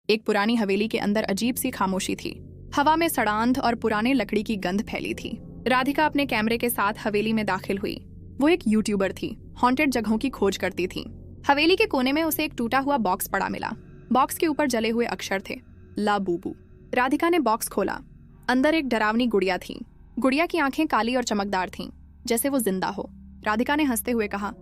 एक पुरानी हवेली के अंदर अजीब सी खामोशी थी। हवा में सड़ांध और पुराने लकड़ी की गंध फैली थी। राधिका अपने कैमरे के साथ हवेली में दाखिल हुई। वो एक यूट्यूबर थी, हॉन्टेड जगहों की खोज करती थी। हवेली के कोने में उसे एक टूटा हुआ बॉक्स पड़ा मिला। बॉक्स के ऊपर जले हुए अक्षर थे, ला बूबू। राधिका ने बॉक्स खोला। अंदर एक डरावनी गुड़िया थी। गुड़िया की आंखें काली और चमकदार थीं, जैसे वो जिंदा हो। राधिका ने हंसते हुए कहा,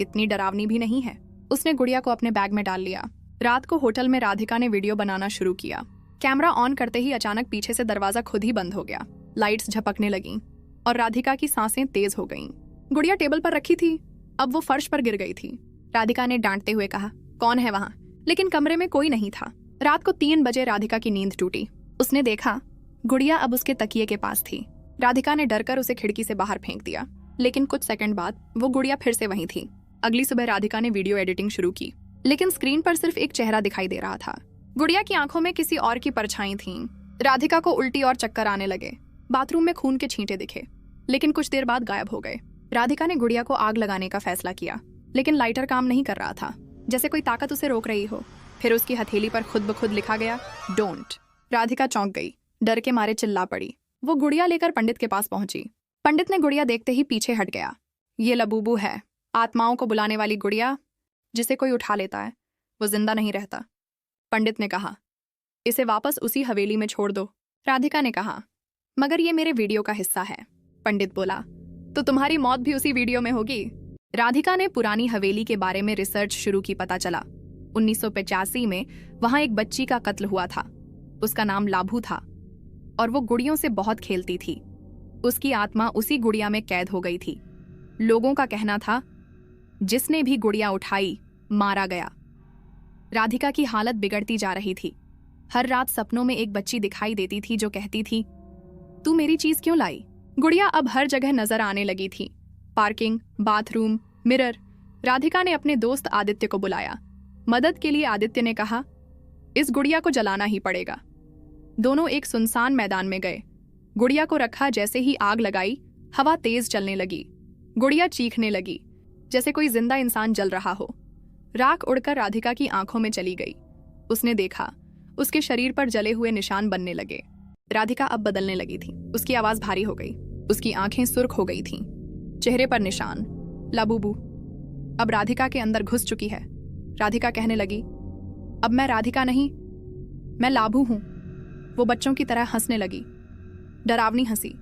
इतनी डरावनी भी नहीं है। उसने गुड़िया को अपने बैग में डाल लिया। रात को होटल में राधिका ने वीडियो बनाना शुरू किया। कैमरा ऑन करते ही अचानक पीछे से दरवाजा खुद ही बंद हो गया। लाइट्स झपकने लगीं और राधिका की सांसें तेज हो गईं। गुड़िया टेबल पर रखी थी, अब वो फर्श पर गिर गई थी। राधिका ने डांटते हुए कहा, कौन है वहां? लेकिन कमरे में कोई नहीं था। रात को 3 बजे राधिका की नींद टूटी। उसने देखा गुड़िया अब उसके तकिए के पास थी। राधिका ने डरकर उसे खिड़की से बाहर फेंक दिया, लेकिन कुछ सेकंड बाद वो गुड़िया फिर से वहीं थी। अगली सुबह राधिका ने वीडियो एडिटिंग शुरू की, लेकिन स्क्रीन पर सिर्फ एक चेहरा दिखाई दे रहा था। गुड़िया की आंखों में किसी और की परछाई थीं। राधिका को उल्टी और चक्कर आने लगे। बाथरूम में खून के छींटे दिखे, लेकिन कुछ देर बाद गायब हो गए। राधिका ने गुड़िया को आग लगाने का फैसला किया, लेकिन लाइटर काम नहीं कर रहा था, जैसे कोई ताकत उसे रोक रही हो। फिर उसकी हथेली पर खुद ब खुद लिखा गया, डोंट। राधिका चौंक गई, डर के मारे चिल्ला पड़ी। वो गुड़िया लेकर पंडित के पास पहुंची। पंडित ने गुड़िया देखते ही पीछे हट गया। ये लबूबू है, आत्माओं को बुलाने वाली गुड़िया, जिसे कोई उठा लेता है वो जिंदा नहीं रहता। पंडित ने कहा, इसे वापस उसी हवेली में छोड़ दो। राधिका ने कहा, मगर ये मेरे वीडियो का हिस्सा है। पंडित बोला, तो तुम्हारी मौत भी उसी वीडियो में होगी। राधिका ने पुरानी हवेली के बारे में रिसर्च शुरू की। पता चला 1985 में वहां एक बच्ची का कत्ल हुआ था। उसका नाम लाभू था और वो गुड़ियों से बहुत खेलती थी। उसकी आत्मा उसी गुड़िया में कैद हो गई थी। लोगों का कहना था जिसने भी गुड़िया उठाई मारा गया। राधिका की हालत बिगड़ती जा रही थी। हर रात सपनों में एक बच्ची दिखाई देती थी जो कहती थी, तू मेरी चीज क्यों लाई? गुड़िया अब हर जगह नजर आने लगी थी, पार्किंग, बाथरूम, मिरर। राधिका ने अपने दोस्त आदित्य को बुलाया। मदद के लिए आदित्य ने कहा, इस गुड़िया को जलाना ही पड़ेगा। दोनों एक सुनसान मैदान में गए। गुड़िया को रखा, जैसे ही आग लगाई हवा तेज चलने लगी। गुड़िया चीखने लगी, जैसे कोई जिंदा इंसान जल रहा हो। राख उड़कर राधिका की आंखों में चली गई। उसने देखा उसके शरीर पर जले हुए निशान बनने लगे। राधिका अब बदलने लगी थी। उसकी आवाज भारी हो गई, उसकी आंखें सुर्ख हो गई थीं। चेहरे पर निशान, लाबूबू अब राधिका के अंदर घुस चुकी है। राधिका कहने लगी, अब मैं राधिका नहीं, मैं लाभू हूं। वो बच्चों की तरह हंसने लगी, डरावनी हंसी।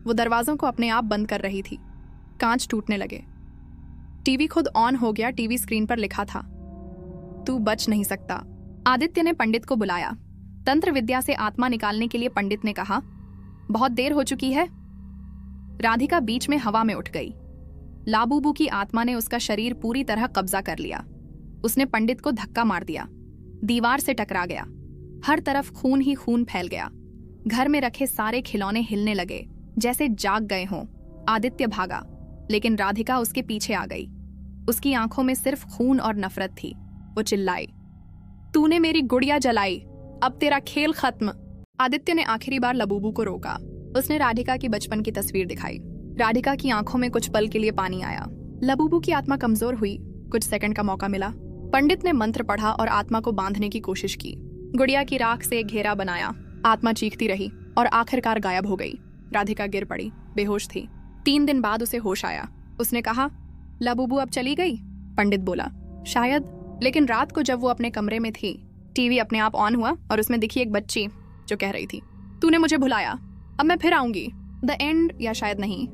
वो दरवाजों को अपने आप बंद कर रही थी। कांच टूटने लगे। टीवी खुद ऑन हो गया। टीवी स्क्रीन पर लिखा था, तू बच नहीं सकता। आदित्य ने पंडित को बुलाया। तंत्र विद्या से आत्मा निकालने के लिए पंडित ने कहा, बहुत देर हो चुकी है। राधिका बीच में हवा में उठ गई। लाबूबू की आत्मा ने उसका शरीर पूरी तरह कब्जा कर लिया। उसने पंडित को धक्का मार दिया। दीवार से टकरा गया। हर तरफ खून ही खून फैल गया। घर में रखे सारे खिलौने हिलने लगे, जैसे जाग गए हों। आदित्य भागा, लेकिन राधिका उसके पीछे आ गई। उसकी आंखों में सिर्फ खून और नफरत थी। वो चिल्लाई, तूने मेरी गुड़िया जलाई, अब तेरा खेल खत्म। आदित्य ने आखिरी बार लबूबू को रोका। उसने राधिका की बचपन की तस्वीर दिखाई। राधिका की आंखों में कुछ पल के लिए पानी आया। लबूबू की आत्मा कमजोर हुई। कुछ सेकंड का मौका मिला। पंडित ने मंत्र पढ़ा और आत्मा को बांधने की कोशिश की। गुड़िया की राख से एक घेरा बनाया। आत्मा चीखती रही और आखिरकार गायब हो गई। राधिका गिर पड़ी, बेहोश थी। 3 दिन बाद उसे होश आया। उसने कहा, लाबूबू अब चली गई? पंडित बोला, शायद। लेकिन रात को जब वो अपने कमरे में थी, टीवी अपने आप ऑन हुआ और उसमें दिखी एक बच्ची जो कह रही थी, तूने मुझे भुलाया, अब मैं फिर आऊंगी। द एंड, या शायद नहीं।